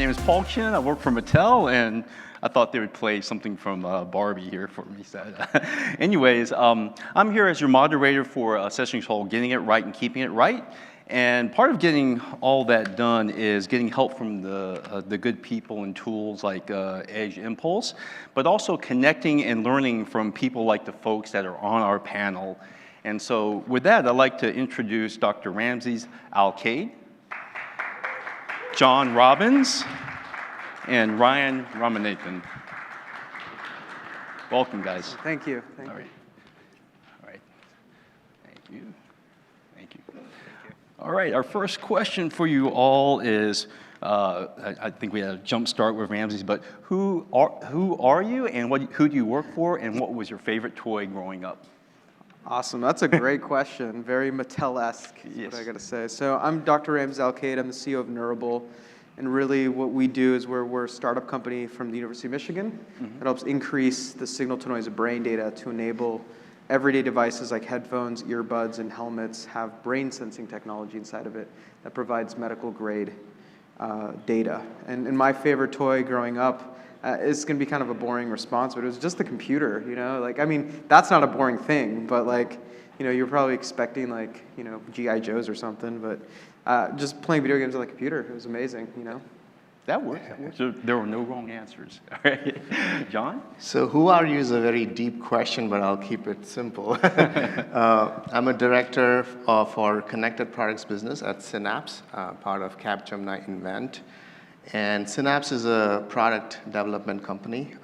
name is Paul Chen. I work for Mattel, and I thought they would play something from Barbie here for me. So, anyways, I'm here as your moderator for a session called Getting It Right and Keeping It Right. And part of getting all that done is getting help from the good people and tools like Edge Impulse, but also connecting and learning from people like the folks that are on our panel. And so with that, I'd like to introduce Dr. Ramses Alcaide, John Robbins, and Ryan Ramanathan. Welcome, guys. Thank you. Thank you. All right. Thank you. Thank you. All right, our first question for you all is, I think we had a jump start with Ramses, but who are you and who do you work for, and what was your favorite toy growing up? Awesome. That's a great question. Very Mattel-esque is Yes. what I got to say. So I'm Dr. Ramses Alcaide. I'm the CEO of Neurable. And really what we do is we're a startup company from the University of Michigan that helps increase the signal-to-noise of brain data to enable everyday devices like headphones, earbuds, and helmets have brain sensing technology inside of it that provides medical grade data. And my favorite toy growing up, it's going to be kind of a boring response, but it was just the computer, you know? Like, I mean, that's not a boring thing, but like, you know, you're probably expecting like, you know, G.I. Joes or something, but just playing video games on the computer, it was amazing, you know? That works. So there were no wrong answers. All right. John? So who are you is a very deep question, but I'll keep it simple. I'm a director for connected products business at Synapse, part of Capgemini Invent. And Synapse is a product development company,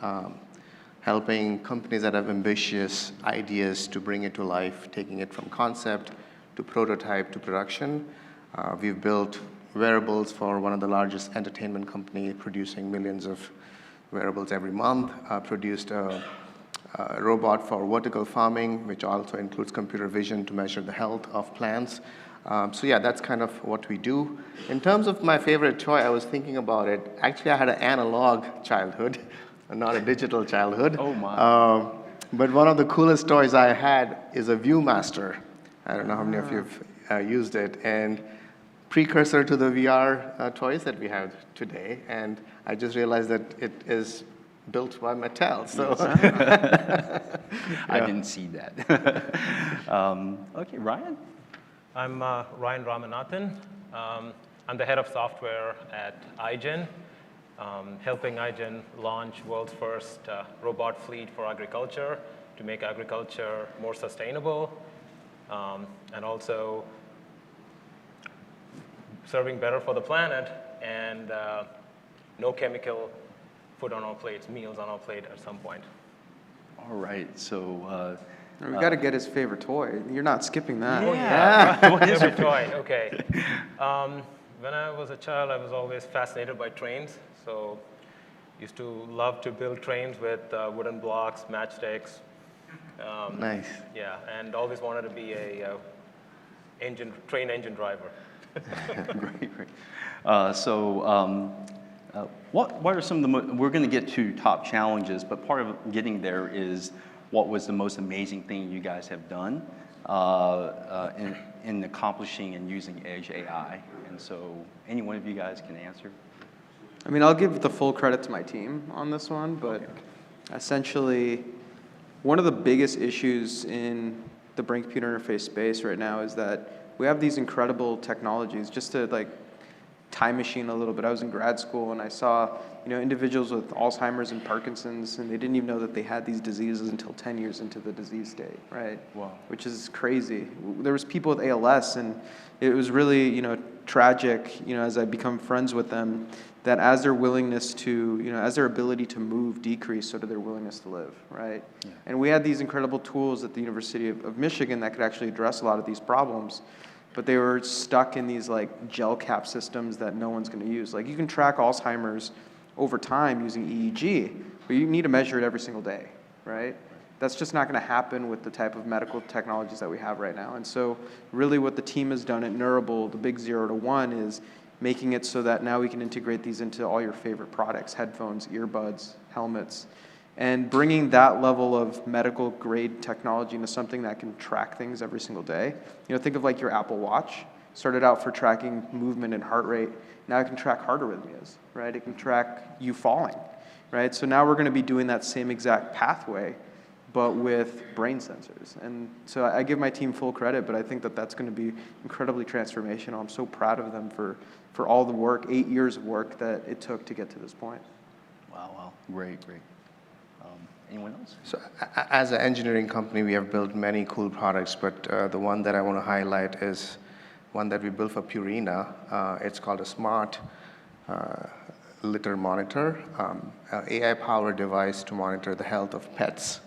helping companies that have ambitious ideas to bring it to life, taking it from concept to prototype to production. We've built wearables for one of the largest entertainment companies, producing millions of wearables every month, produced a robot for vertical farming, which also includes computer vision to measure the health of plants. So yeah, that's kind of what we do. In terms of my favorite toy, I was thinking about it. Actually, I had an analog childhood, not a digital childhood. Oh my. But one of the coolest toys I had is a Viewmaster. I don't know how many of you have used it. And precursor to the VR toys that we have today, and I just realized that it is built by Mattel. So I didn't see that. Okay, Ryan? I'm Ryan Ramanathan. I'm the head of software at Aigen, helping Aigen launch world's first robot fleet for agriculture to make agriculture more sustainable, and also serving better for the planet, and no chemical food on our plates, meals on our plate at some point. All right, so... We got to get his favorite toy. You're not skipping that. Yeah. What is your toy? Okay. When I was a child, I was always fascinated by trains. So used to love to build trains with wooden blocks, matchsticks. nice. Yeah, and always wanted to be a train engine driver. Great. What are some of the we're going to get to top challenges, but part of getting there is what was the most amazing thing you guys have done in accomplishing and using Edge AI? And so any one of you guys can answer. I mean, I'll give the full credit to my team on this one, but essentially, one of the biggest issues in the brain-computer interface space right now is that we have these incredible technologies. Just to like time machine a little bit, I was in grad school and I saw, you know, individuals with Alzheimer's and Parkinson's, and they didn't even know that they had these diseases until 10 years into the disease state, right? Wow. Which is crazy. There was people with ALS, and it was really, you know, tragic, you know, as I become friends with them, that as their willingness to, you know, as their ability to move decreased, so did their willingness to live, right? Yeah. And we had these incredible tools at the University of Michigan that could actually address a lot of these problems, but they were stuck in these like gel cap systems that no one's going to use. Like, you can track Alzheimer's over time using EEG, but you need to measure it every single day, right? That's just not going to happen with the type of medical technologies that we have right now. And so really what the team has done at Neurable, the big 0 to 1, is making it so that now we can integrate these into all your favorite products, headphones, earbuds, helmets, and bringing that level of medical grade technology into something that can track things every single day. You know, think of like your Apple Watch. started out for tracking movement and heart rate. Now it can track heart arrhythmias, right? It can track you falling, right? So now we're going to be doing that same exact pathway, but with brain sensors. And so I give my team full credit, but I think that that's going to be incredibly transformational. I'm so proud of them for all the work, 8 years of work that it took to get to this point. Wow. Great. Anyone else? So as an engineering company, we have built many cool products, but the one that I want to highlight is one that we built for Purina. It's called a smart litter monitor, an AI-powered device to monitor the health of pets.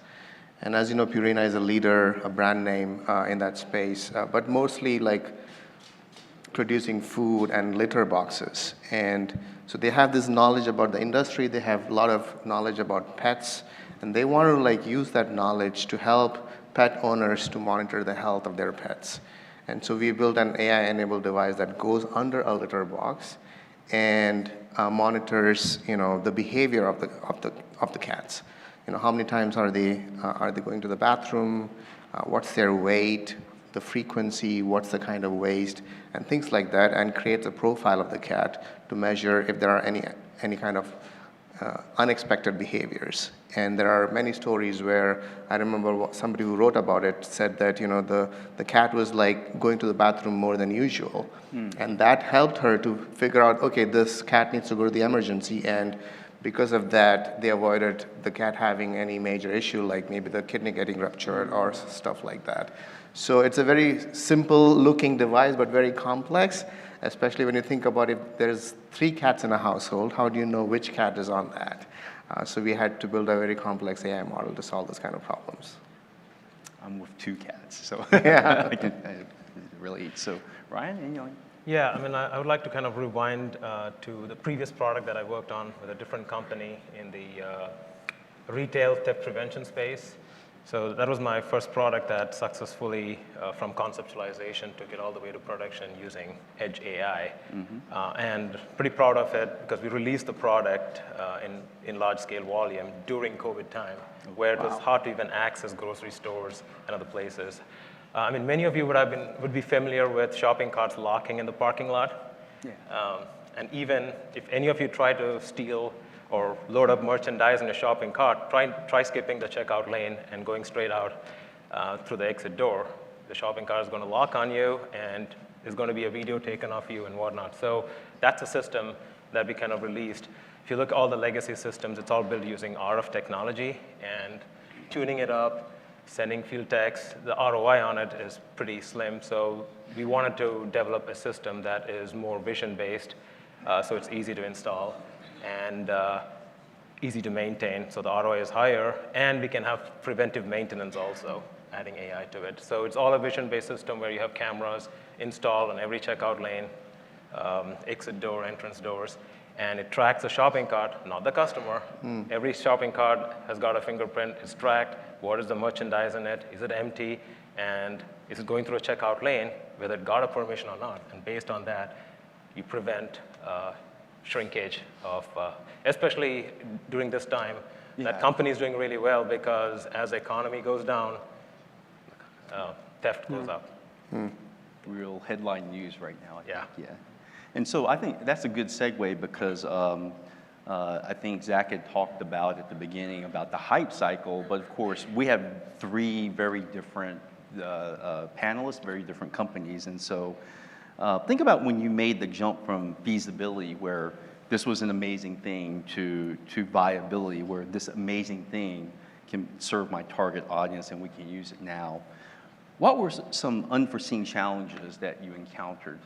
And as you know, Purina is a leader, a brand name in that space, but mostly like producing food and litter boxes. And so they have this knowledge about the industry, they have a lot of knowledge about pets, and they want to like use that knowledge to help pet owners to monitor the health of their pets. And so we built an AI-enabled device that goes under a litter box and monitors, the behavior of the cats. How many times are they going to the bathroom? What's their weight? The frequency? What's the kind of waste? And things like that, and creates a profile of the cat to measure if there are any kind of unexpected behaviors. And there are many stories where I remember somebody who wrote about it said that the cat was like going to the bathroom more than usual, and that helped her to figure out, okay, this cat needs to go to the emergency, and because of that, they avoided the cat having any major issue, like maybe the kidney getting ruptured or stuff like that. So it's a very simple looking device, but very complex, especially when you think about if there's 3 cats in a household, how do you know which cat is on that? So we had to build a very complex AI model to solve this kind of problems. I'm with 2 cats, so Yeah. I can relate. So Ryan, Yeah, I would like to kind of rewind to the previous product that I worked on with a different company in the retail theft prevention space. So that was my first product that successfully, from conceptualization, took it all the way to production using Edge AI. And pretty proud of it because we released the product in large-scale volume during COVID time, where it was hard to even access grocery stores and other places. Many of you would be familiar with shopping carts locking in the parking lot. Yeah. And even if any of you try to steal or load up merchandise in a shopping cart, try skipping the checkout lane and going straight out through the exit door. The shopping cart is going to lock on you, and there's going to be a video taken of you and whatnot. So that's a system that we kind of released. If you look at all the legacy systems, it's all built using RF technology, and tuning it up, sending field text, the ROI on it is pretty slim. So we wanted to develop a system that is more vision-based, so it's easy to install and easy to maintain, so the ROI is higher, and we can have preventive maintenance also, adding AI to it. So it's all a vision-based system where you have cameras installed on every checkout lane, exit door, entrance doors, and it tracks the shopping cart, not the customer. Every shopping cart has got a fingerprint, it's tracked, what is the merchandise in it, is it empty, and is it going through a checkout lane, whether it got a permission or not, and based on that, you prevent shrinkage of, especially during this time, that company is doing really well because as the economy goes down, theft goes up. Real headline news right now. Yeah. And so I think that's a good segue because I think Zach had talked about at the beginning about the hype cycle, but of course we have 3 very different panelists, very different companies, and so think about when you made the jump from feasibility, where this was an amazing thing, to viability, where this amazing thing can serve my target audience and we can use it now. What were some unforeseen challenges that you encountered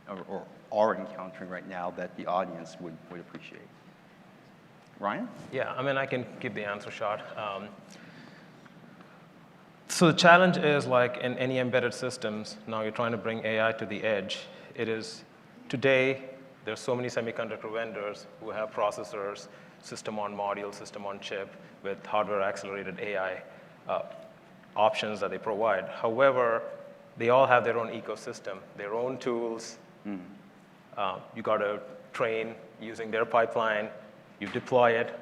or are encountering right now that the audience would appreciate? Ryan? Yeah, I can give the answer shot. So the challenge is, like in any embedded systems, now you're trying to bring AI to the edge. It is, today, there's so many semiconductor vendors who have processors, system on module, system on chip, with hardware accelerated AI options that they provide. However, they all have their own ecosystem, their own tools. You got to train using their pipeline, you deploy it,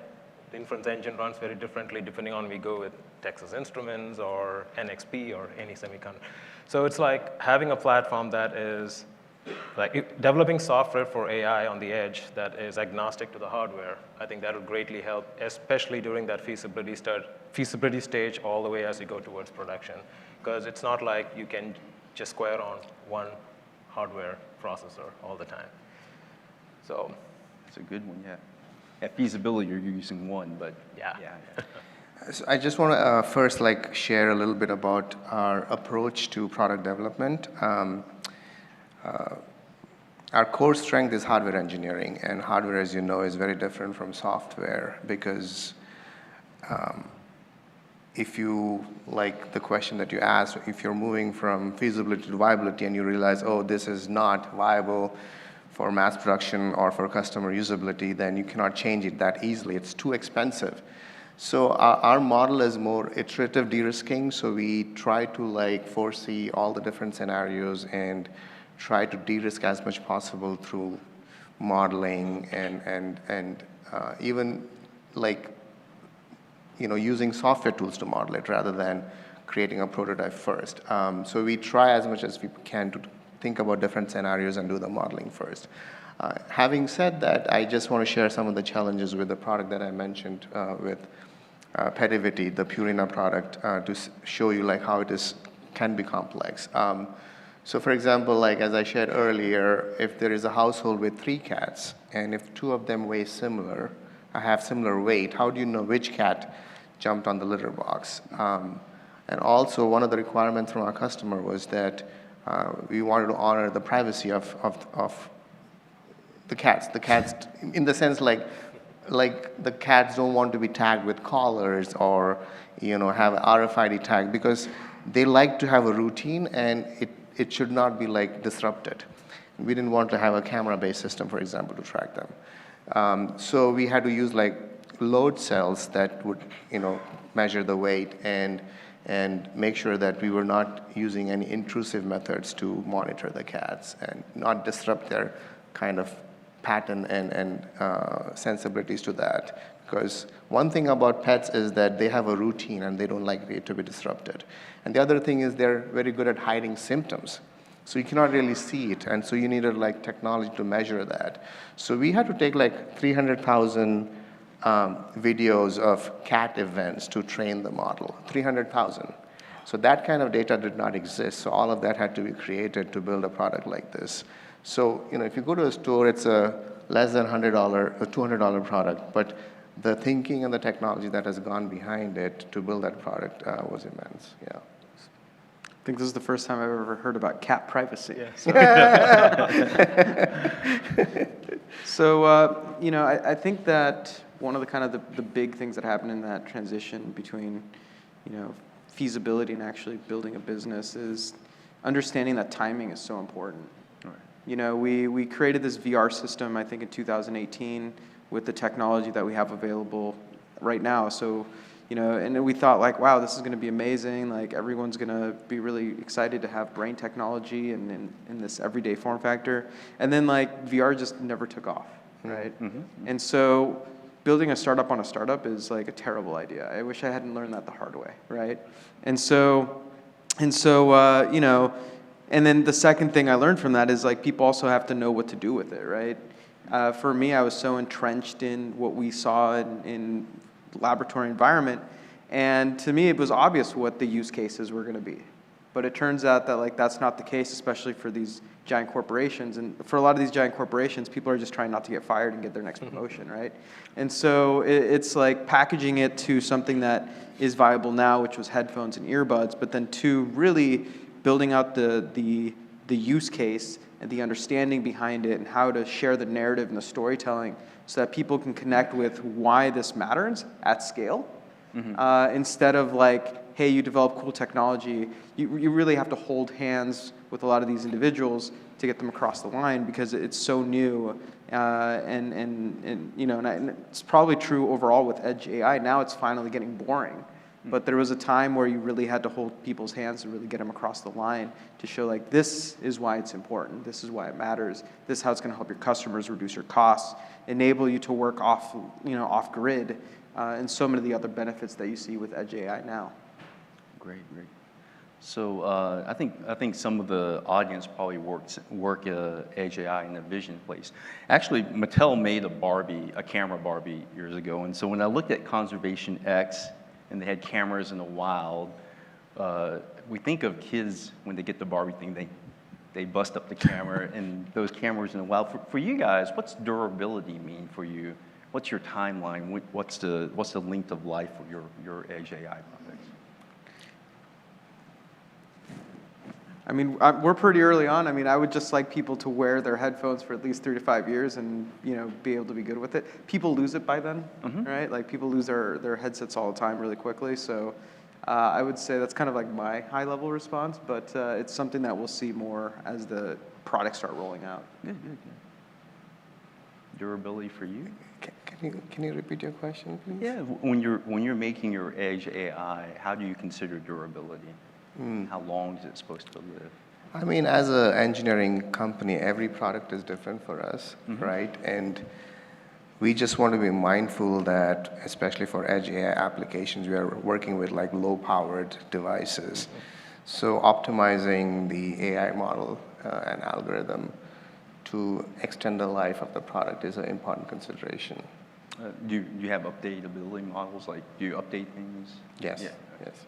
The inference engine runs very differently depending on we go with Texas Instruments or NXP or any semiconductor. So it's like having a platform that is like developing software for AI on the edge that is agnostic to the hardware. I think that will greatly help, especially during that feasibility stage all the way as you go towards production. Because it's not like you can just square on one hardware processor all the time. So That's a good one, yeah. At feasibility, you're using one, but yeah. So I just want to first share a little bit about our approach to product development. Our core strength is hardware engineering, and hardware, as you know, is very different from software because if you, like the question that you asked, if you're moving from feasibility to viability and you realize, oh, this is not viable for mass production or for customer usability, then you cannot change it that easily. It's too expensive. So our model is more iterative de-risking, so we try to foresee all the different scenarios and try to de-risk as much possible through modeling and even using software tools to model it rather than creating a prototype first. So we try as much as we can to think about different scenarios and do the modeling first. Having said that, I just want to share some of the challenges with the product that I mentioned with Petivity, the Purina product, to show you how it can be complex. So for example, as I shared earlier, if there is a household with 3 cats, and if 2 of them weigh similar, have similar weight, how do you know which cat jumped on the litter box? And also, one of the requirements from our customer was that we wanted to honor the privacy of the cats. The cats, in the sense like the cats don't want to be tagged with collars or have an RFID tag because they like to have a routine and it should not be disrupted. We didn't want to have a camera-based system, for example, to track them. So we had to use load cells that would measure the weight and make sure that we were not using any intrusive methods to monitor the cats and not disrupt their kind of pattern and sensibilities to that. Because one thing about pets is that they have a routine and they don't like it to be disrupted. And the other thing is they're very good at hiding symptoms. So you cannot really see it, and so you needed technology to measure that. So we had to take 300,000 videos of cat events to train the model, 300,000. So that kind of data did not exist, so all of that had to be created to build a product like this. So if you go to a store, it's a less than $100, a $200 product, but the thinking and the technology that has gone behind it to build that product was immense, yeah. I think this is the first time I've ever heard about cat privacy. Yeah. So, I think that one of the big things that happened in that transition between, feasibility and actually building a business is understanding that timing is so important. Right. We created this VR system, I think, in 2018 with the technology that we have available right now. So, and we thought wow, this is going to be amazing. Everyone's going to be really excited to have brain technology and in this everyday form factor. And then VR just never took off, right? Mm-hmm. And so building a startup on a startup is a terrible idea. I wish I hadn't learned that the hard way, right? And so and then the second thing I learned from that is people also have to know what to do with it, right? For me, I was so entrenched in what we saw in laboratory environment, and to me it was obvious what the use cases were going to be, but it turns out that that's not the case, especially for these giant corporations. And for a lot of these giant corporations, people are just trying not to get fired and get their next promotion, right? And so it's packaging it to something that is viable now, which was headphones and earbuds, but then to really building out the use case and the understanding behind it and how to share the narrative and the storytelling so that people can connect with why this matters at scale. Mm-hmm. Instead of hey, you develop cool technology, you really have to hold hands with a lot of these individuals to get them across the line because it's so new. And it's probably true overall with Edge AI. Now it's finally getting boring. But there was a time where you really had to hold people's hands and really get them across the line to show this is why it's important, this is why it matters, this is how it's going to help your customers reduce your costs, enable you to work off grid, and so many of the other benefits that you see with Edge AI now. Great, great. So I think some of the audience probably work Edge AI in the vision place. Actually, Mattel made a camera Barbie years ago, and so when I looked at Conservation X, and they had cameras in the wild, we think of kids when they get the Barbie thing, they bust up the camera, and those cameras in the wild. For you guys, what's durability mean for you? What's your timeline? What's the length of life of your Edge AI projects? I mean, we're pretty early on. I mean, I would just like people to wear their headphones for at least 3 to 5 years and, be able to be good with it. People lose it by then, right? Like, people lose their headsets all the time really quickly. So I would say that's kind of like my high-level response, but it's something that we'll see more as the products start rolling out. Good, good, good. Durability for you? Can you repeat your question, please? Yeah, when you're making your Edge AI, how do you consider durability? How long is it supposed to live? I mean, as an engineering company, every product is different for us, right? And we just want to be mindful that, especially for Edge AI applications, we are working with like low-powered devices. So optimizing the AI model and algorithm to extend the life of the product is an important consideration. Do you have updatability models? Like, do you update things? Yes, Yeah. yes.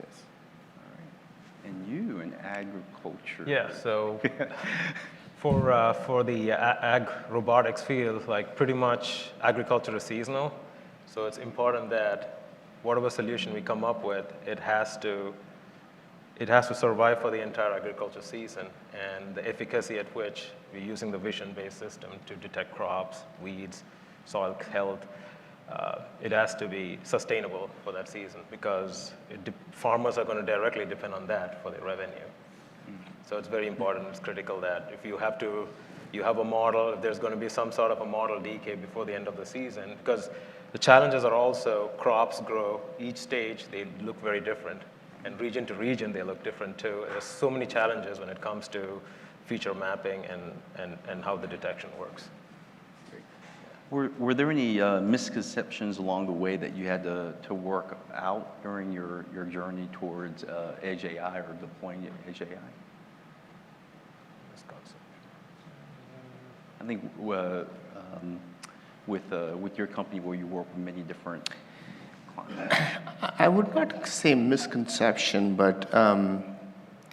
And you in agriculture. Yeah, so for the ag robotics field, like pretty much agriculture is seasonal. So it's important that whatever solution we come up with, it has to survive for the entire agriculture season. And the efficacy at which we're using the vision-based system to detect crops, weeds, soil health, it has to be sustainable for that season because farmers are going to directly depend on that for their revenue. So it's very important, it's critical that if you have a model, there's going to be some sort of a model decay before the end of the season because the challenges are also crops grow, each stage they look very different. And region to region, they look different too. There's so many challenges when it comes to feature mapping and how the detection works. Were there any misconceptions along the way that you had to work out during your journey towards Edge AI or deploying Edge AI? I think with your company where you work with many different clients. I would not say misconception, but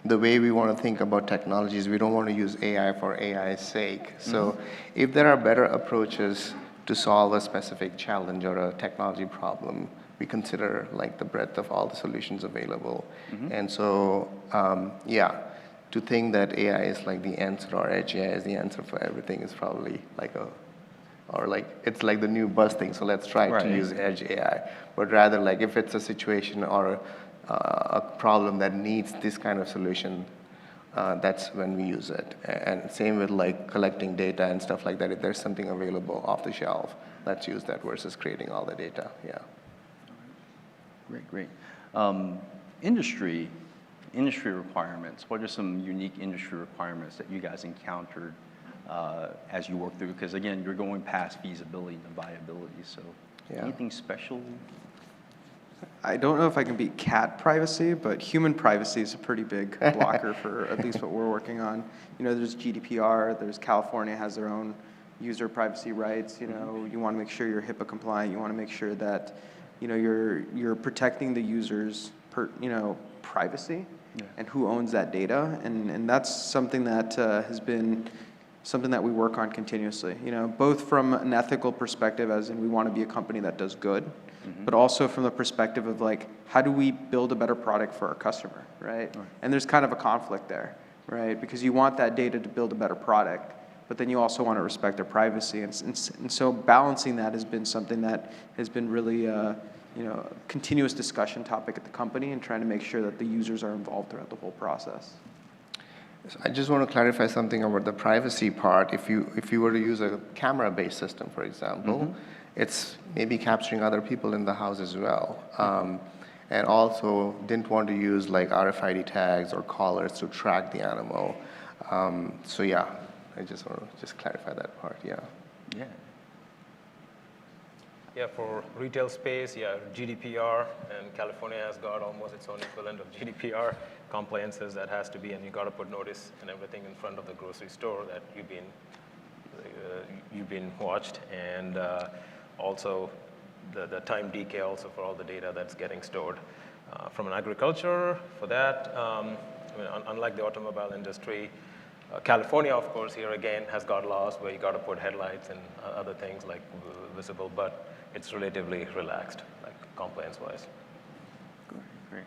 the way we want to think about technologies, we don't want to use AI for AI's sake. So if there are better approaches to solve a specific challenge or a technology problem, we consider like the breadth of all the solutions available. And so, to think that AI is like the answer or Edge AI is the answer for everything is probably it's like the new buzz thing, so let's try to use Edge AI. But rather like if it's a situation or a problem that needs this kind of solution, that's when we use it. And same with like collecting data and stuff like that. If there's something available off the shelf, let's use that versus creating all the data, yeah. Great. Industry requirements. What are some unique industry requirements that you guys encountered as you work through? Because again, you're going past feasibility and viability, so anything special? I don't know if I can beat cat privacy, but human privacy is a pretty big blocker for at least what we're working on. There's GDPR, there's California has their own user privacy rights. You want to make sure you're HIPAA compliant. You want to make sure that, you're protecting the user's privacy and who owns that data. And that's something that has been something that we work on continuously, both from an ethical perspective, as in we want to be a company that does good, but also from the perspective of like, how do we build a better product for our customer, right? And there's kind of a conflict there, right? Because you want that data to build a better product, but then you also want to respect their privacy. And so balancing that has been something that has been really, a continuous discussion topic at the company and trying to make sure that the users are involved throughout the whole process. So I just want to clarify something about the privacy part. If you were to use a camera-based system, for example, it's maybe capturing other people in the house as well. And also didn't want to use like RFID tags or collars to track the animal. So I just want to clarify that part, Yeah. Yeah, for retail space, yeah, GDPR, and California has got almost its own equivalent of GDPR compliances that has to be, and you got to put notice and everything in front of the grocery store that you've been watched, and also the time decay also for all the data that's getting stored. From an agriculture, for that, I mean, unlike the automobile industry, California, of course, here again has got laws where you got to put headlights and other things like visible, but it's relatively relaxed, like compliance-wise. Great.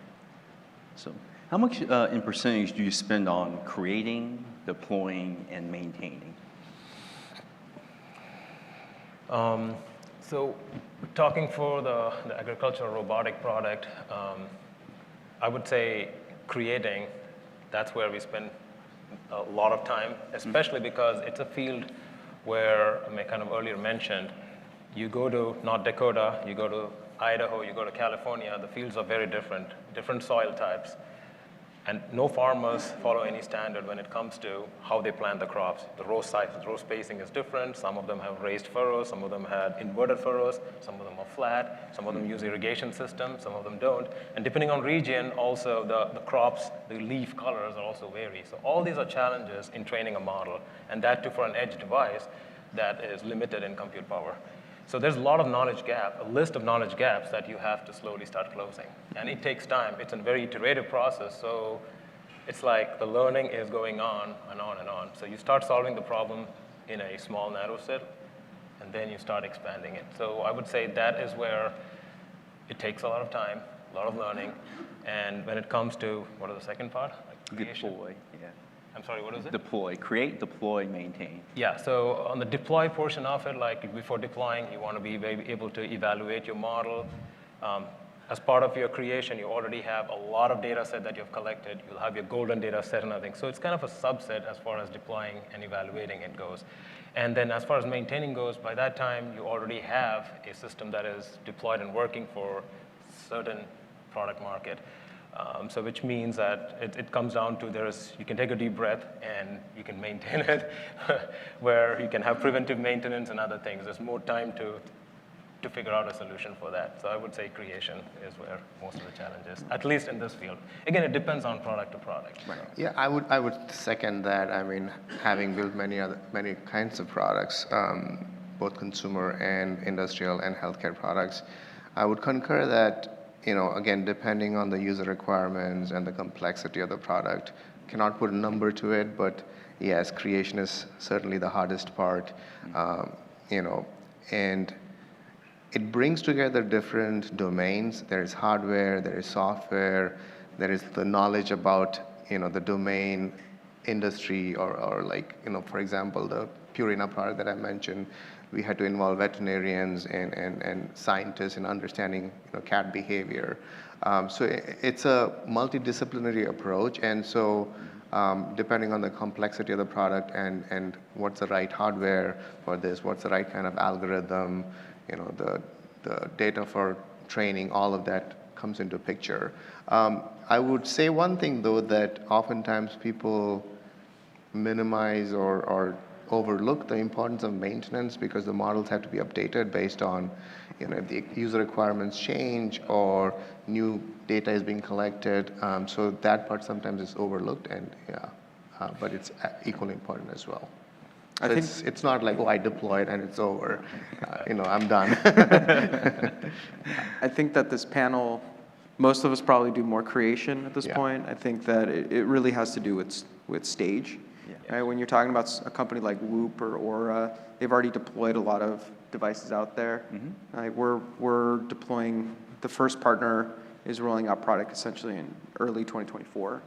So how much in percentage do you spend on creating, deploying, and maintaining? So talking for the agricultural robotic product, I would say creating, that's where we spend a lot of time, especially because it's a field where, I kind of earlier mentioned, you go to North Dakota, you go to Idaho, you go to California, the fields are very different soil types. And no farmers follow any standard when it comes to how they plant the crops. The row size, row spacing is different. Some of them have raised furrows, some of them had inverted furrows, some of them are flat, some of them use irrigation systems, some of them don't. And depending on region, also the crops, the leaf colors are also vary. So all these are challenges in training a model, and that too for an edge device that is limited in compute power. So there's a lot of knowledge gap, a list of knowledge gaps that you have to slowly start closing. And it takes time. It's a very iterative process. So it's like the learning is going on and on and on. So you start solving the problem in a small, narrow set, and then you start expanding it. So I would say that is where it takes a lot of time, a lot of learning. And when it comes to, what is the second part? Like creation. Deploy, yeah. I'm sorry, what is it? Deploy, create, deploy, maintain. Yeah, so on the deploy portion of it, like before deploying, you want to be able to evaluate your model. As part of your creation, you already have a lot of data set that you've collected. You'll have your golden data set and everything. So it's kind of a subset as far as deploying and evaluating it goes. And then as far as maintaining goes, by that time, you already have a system that is deployed and working for certain product market. So which means that it comes down to you can take a deep breath and you can maintain it, where you can have preventive maintenance and other things. There's more time to figure out a solution for that. So I would say creation is where most of the challenge is, at least in this field. Again, it depends on product to product. Right. Yeah, I would second that. I mean, having built many kinds of products, both consumer and industrial and healthcare products, I would concur that, again, depending on the user requirements and the complexity of the product, cannot put a number to it, but yes, creation is certainly the hardest part, and it brings together different domains. There is hardware, there is software, there is the knowledge about, the domain industry or like, for example, the Purina product that I mentioned, we had to involve veterinarians and scientists in understanding cat behavior. So it's a multidisciplinary approach, and so depending on the complexity of the product and what's the right hardware for this, what's the right kind of algorithm, the data for training, all of that comes into picture. I would say one thing though, that oftentimes people minimize or overlook the importance of maintenance, because the models have to be updated based on, if the user requirements change or new data is being collected. So that part sometimes is overlooked, and but it's equally important as well. So I think it's not like, I deployed and it's over. I'm done. I think that this panel, most of us probably do more creation at this point. I think that it really has to do with stage. Right? When you're talking about a company like Whoop or Aura, they've already deployed a lot of devices out there. Like we're deploying, the first partner is rolling out product essentially in early 2024,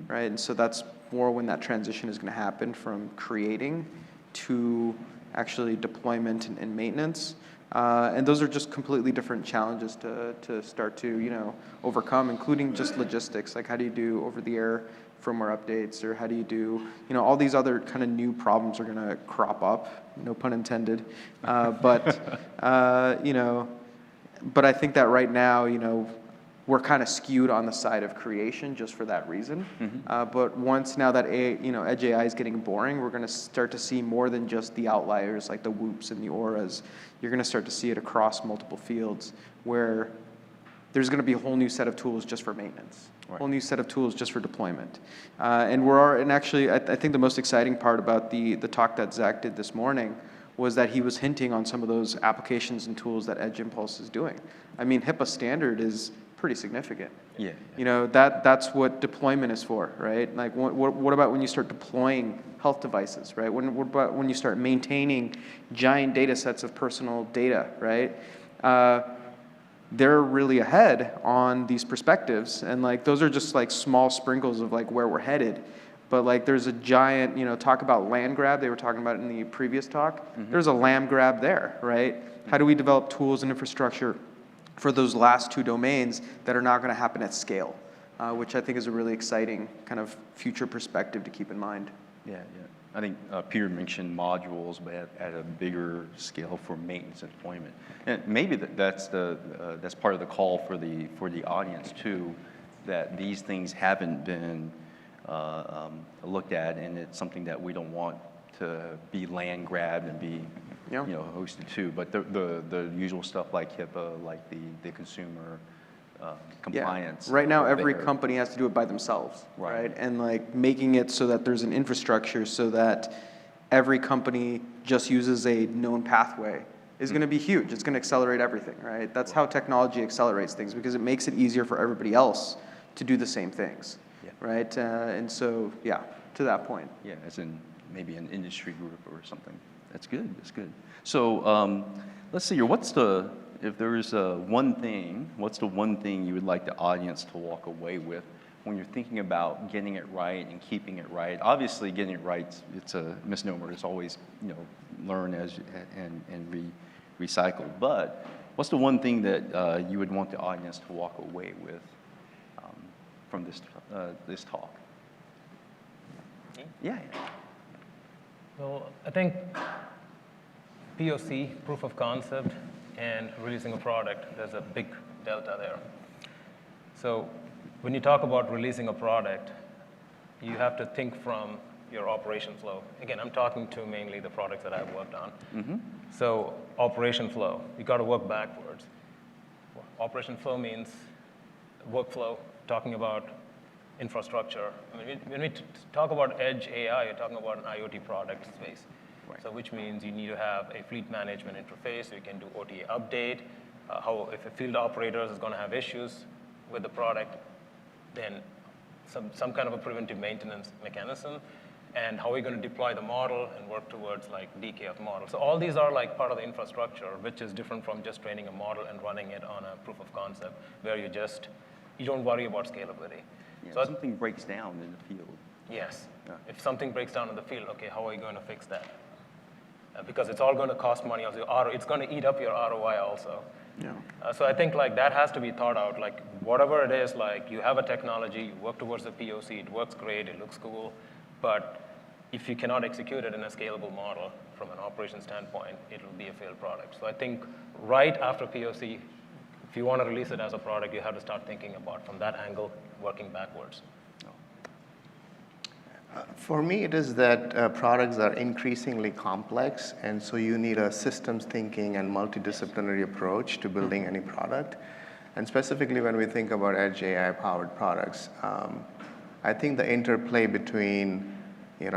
right? And so that's more when that transition is going to happen from creating to actually deployment and maintenance. And those are just completely different challenges to start to overcome, including just logistics. Like how do you do over-the-air firmware updates, or how do you do, all these other kind of new problems are going to crop up, no pun intended. But I think that right now, we're kind of skewed on the side of creation just for that reason. But once now that Edge AI is getting boring, we're going to start to see more than just the outliers like the whoops and the auras. You're going to start to see it across multiple fields where there's going to be a whole new set of tools just for maintenance, a whole new set of tools just for deployment. And actually, I think the most exciting part about the talk that Zach did this morning was that he was hinting on some of those applications and tools that Edge Impulse is doing. I mean, HIPAA standard is pretty significant. Yeah. You know, that's what deployment is for, right? Like, what about when you start deploying health devices, right? What about when you start maintaining giant data sets of personal data, right? They're really ahead on these perspectives, and like those are just like small sprinkles of like where we're headed. But like there's a giant, talk about land grab, they were talking about it in the previous talk. There's a land grab there, right? How do we develop tools and infrastructure for those last two domains that are not going to happen at scale, which I think is a really exciting kind of future perspective to keep in mind. Yeah. I think Peter mentioned modules, but at a bigger scale for maintenance and deployment. And maybe that's part of the call for the audience too, that these things haven't been looked at, and it's something that we don't want to be land grabbed and be hosted too. But the usual stuff like HIPAA, like the consumer compliance. Yeah. Right now, every company has to do it by themselves, right? Right? And like making it so that there's an infrastructure so that every company just uses a known pathway is going to be huge. It's going to accelerate everything, right? That's how technology accelerates things, because it makes it easier for everybody else to do the same things, right? And so, to that point. Yeah, as in maybe an industry group or something. That's good. So let's see here. If there is one thing, what's the one thing you would like the audience to walk away with when you're thinking about getting it right and keeping it right? Obviously, getting it right, it's a misnomer. It's always, learn and recycle. But what's the one thing that you would want the audience to walk away with from this talk? Yeah. Well, I think POC, proof of concept, and releasing a product, there's a big delta there. So when you talk about releasing a product, you have to think from your operation flow. Again, I'm talking to mainly the products that I've worked on. So operation flow, you got to work backwards. Operation flow means workflow, talking about infrastructure. I mean, when we talk about Edge AI, you're talking about an IoT product space. Right. So which means you need to have a fleet management interface so you can do OTA update. If a field operator is going to have issues with the product, then some kind of a preventive maintenance mechanism, and how are we going to deploy the model and work towards like decay of the model. So all these are like part of the infrastructure, which is different from just training a model and running it on a proof of concept, where you don't worry about scalability. Yeah, so something breaks down in the field. Yes. Yeah. If something breaks down in the field, okay, how are you going to fix that? Because it's all going to cost money. It's going to eat up your ROI also. Yeah. So I think like that has to be thought out. Like whatever it is, like you have a technology, you work towards the POC, it works great, it looks cool, but if you cannot execute it in a scalable model from an operation standpoint, it will be a failed product. So I think right after POC, if you want to release it as a product, you have to start thinking about from that angle, working backwards. For me, it is that products are increasingly complex, and so you need a systems thinking and multidisciplinary approach to building any product. And specifically when we think about Edge AI-powered products, I think the interplay between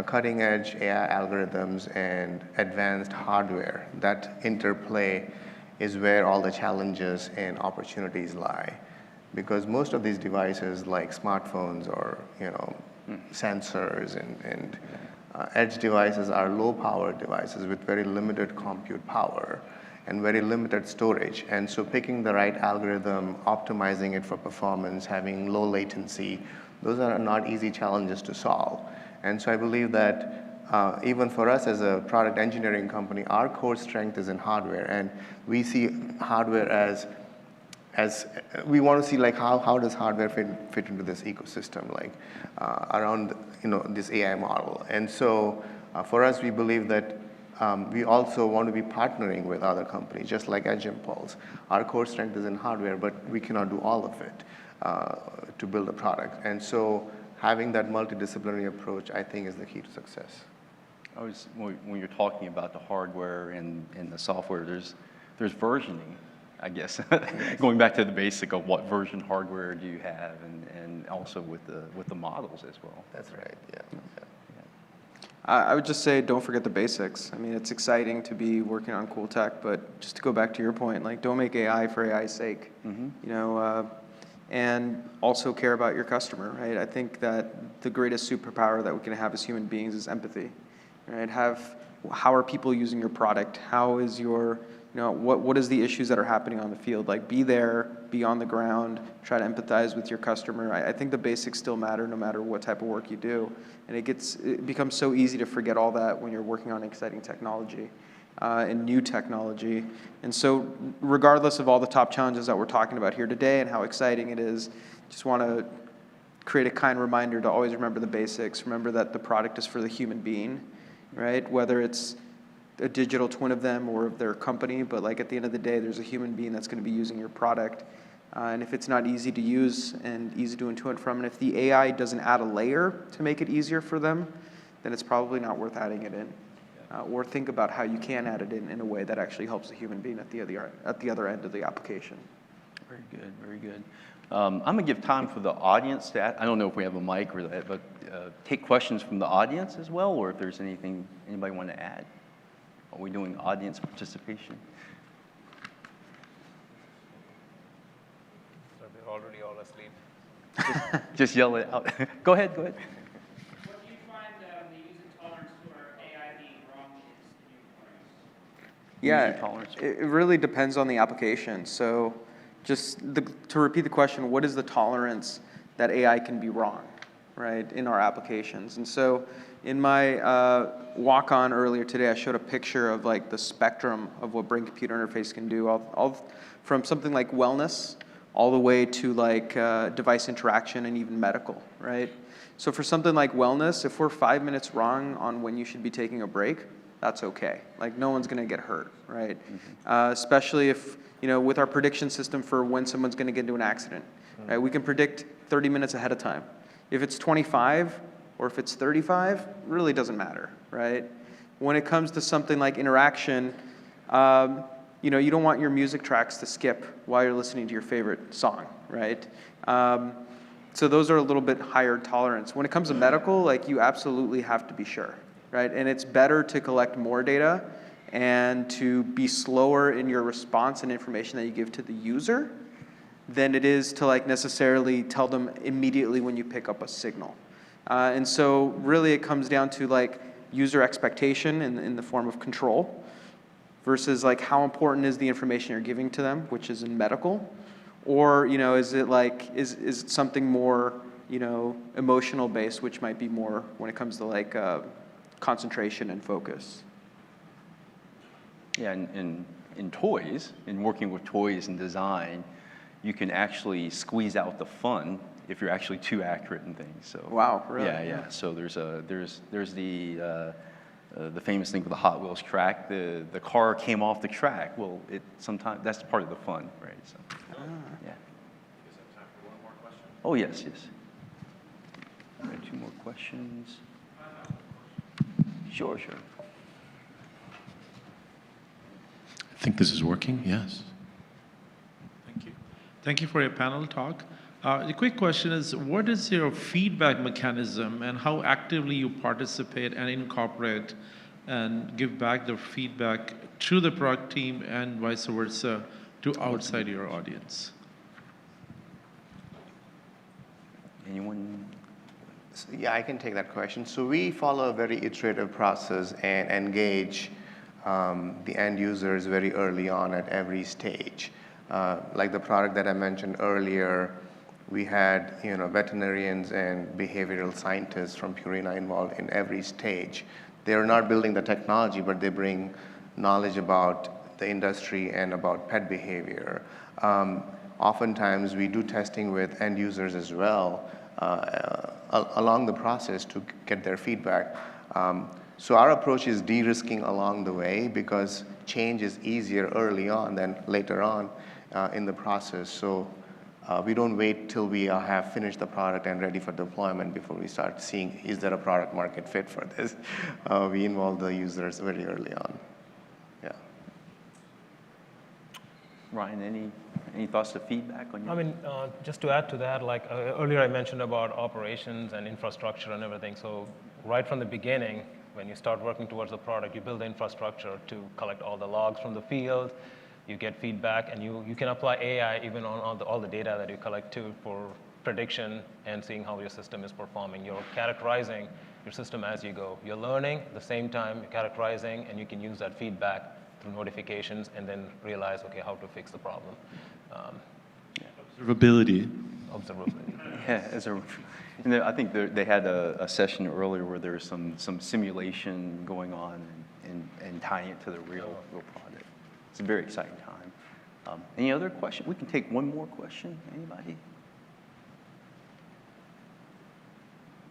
cutting-edge AI algorithms and advanced hardware, that interplay is where all the challenges and opportunities lie. Because most of these devices, like smartphones or sensors and edge devices, are low-power devices with very limited compute power and very limited storage. And so picking the right algorithm, optimizing it for performance, having low latency, those are not easy challenges to solve. And so I believe that even for us as a product engineering company, our core strength is in hardware, and we see hardware as we want to see like how does hardware fit into this ecosystem, like around this AI model. And so for us, we believe that we also want to be partnering with other companies, just like Aigen Pulse. Our core strength is in hardware, but we cannot do all of it to build a product. And so having that multidisciplinary approach, I think, is the key to success. When you're talking about the hardware and the software, there's versioning, I guess. Going back to the basic of what version hardware do you have, and also with the models as well. That's right, yeah. I would just say, don't forget the basics. I mean, it's exciting to be working on cool tech, but just to go back to your point, like, don't make AI for AI's sake. You know, and also care about your customer, right? I think that the greatest superpower that we can have as human beings is empathy, right? How are people using your product? How is your, you know, what is the issues that are happening on the field? Like, be there, be on the ground, try to empathize with your customer. I think the basics still matter no matter what type of work you do. And it becomes so easy to forget all that when you're working on exciting technology and new technology. And so regardless of all the top challenges that we're talking about here today and how exciting it is, just want to create a kind reminder to always remember the basics. Remember that the product is for the human being, right? Whether it's a digital twin of them or of their company, but like at the end of the day, there's a human being that's going to be using your product. And if it's not easy to use and easy to intuit from, and if the AI doesn't add a layer to make it easier for them, then it's probably not worth adding it in. Or think about how you can add it in a way that actually helps the human being at the other end of the application. Very good, very good. I'm going to give time for the audience to ask. I don't know if we have a mic or that, but take questions from the audience as well, or if there's anything anybody want to add. Are we doing audience participation? So they're already all asleep. Just yell it out. Go ahead, go ahead. What do you find the user tolerance for AI being wrong is in your Yeah, tolerance. it really depends on the application. So just to repeat the question, what is the tolerance that AI can be wrong, right, in our applications? And so in my walk-on earlier today, I showed a picture of like the spectrum of what brain-computer interface can do, all from something like wellness all the way to like device interaction and even medical, right? So for something like wellness, if we're 5 minutes wrong on when you should be taking a break, that's okay. Like, no one's going to get hurt, right? Especially if, you know, with our prediction system for when someone's going to get into an accident, right? We can predict 30 minutes ahead of time. If it's 25 or if it's 35, really doesn't matter, right? When it comes to something like interaction, you know, you don't want your music tracks to skip while you're listening to your favorite song, right? So those are a little bit higher tolerance. When it comes to medical, like, you absolutely have to be sure, right? And it's better to collect more data and to be slower in your response and information that you give to the user than it is to like necessarily tell them immediately when you pick up a signal. And so really it comes down to like user expectation in the form of control versus like how important is the information you're giving to them, which is in medical, or, you know, is it like, is it something more, you know, emotional based, which might be more when it comes to like concentration and focus. Yeah, in toys, in working with toys and design, you can actually squeeze out the fun if you're actually too accurate in things. So Wow, really? Yeah. So there's the famous thing with the Hot Wheels track. The car came off the track. Well, sometimes that's part of the fun, right? So yeah. Is there time for one more question? Oh yes. All right, 2 more questions. Sure. I think this is working, yes. Thank you. Thank you for your panel talk. The quick question is, what is your feedback mechanism and how actively you participate and incorporate and give back the feedback to the product team and vice versa to outside your audience? Anyone? Yeah, I can take that question. So we follow a very iterative process and engage the end users very early on at every stage. Like the product that I mentioned earlier, we had, you know, veterinarians and behavioral scientists from Purina involved in every stage. They're not building the technology, but they bring knowledge about the industry and about pet behavior. Oftentimes, we do testing with end users as well along the process to get their feedback. So our approach is de-risking along the way because change is easier early on than later on in the process. So we don't wait till we have finished the product and ready for deployment before we start seeing, is there a product market fit for this? We involve the users very early on. Yeah. Ryan, any thoughts to feedback on your? I mean, just to add to that, like earlier I mentioned about operations and infrastructure and everything. So right from the beginning, when you start working towards a product, you build the infrastructure to collect all the logs from the field, you get feedback, and you can apply AI even on all the data that you collect too for prediction and seeing how your system is performing. You're characterizing your system as you go. You're learning, at the same time you're characterizing, and you can use that feedback through notifications and then realize, okay, how to fix the problem. Observability. Observability. Yeah, and I think they had a session earlier where there was some simulation going on and tying it to the real product. It's a very exciting time. Any other question? We can take one more question. Anybody?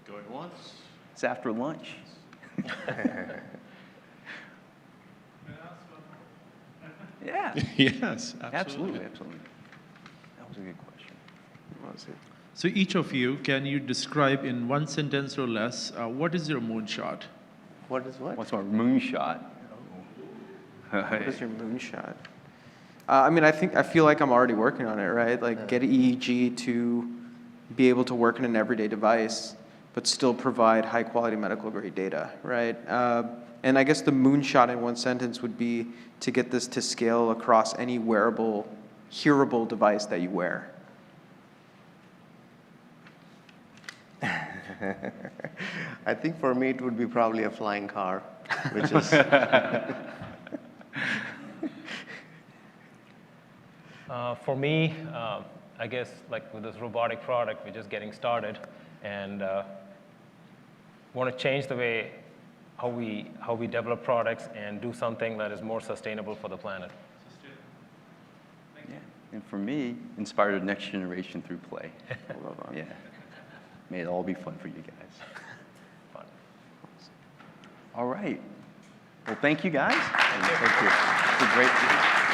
Going once. It's after lunch. Yeah. Yes, Absolutely. That was a good question. So each of you, can you describe in one sentence or less, what is your moonshot? What is what? What's my moonshot? What is your moonshot? I mean, I feel like I'm already working on it, right? Like get EEG to be able to work in an everyday device, but still provide high quality medical grade data, right? And I guess the moonshot in one sentence would be to get this to scale across any wearable, hearable device that you wear. I think for me it would be probably a flying car, which is For me, I guess like with this robotic product, we're just getting started and want to change the way how we develop products and do something that is more sustainable for the planet. Yeah. And for me, inspire the next generation through play. Yeah. May it all be fun for you guys. Fun. All right. Well, thank you guys. Thank you. It's a great.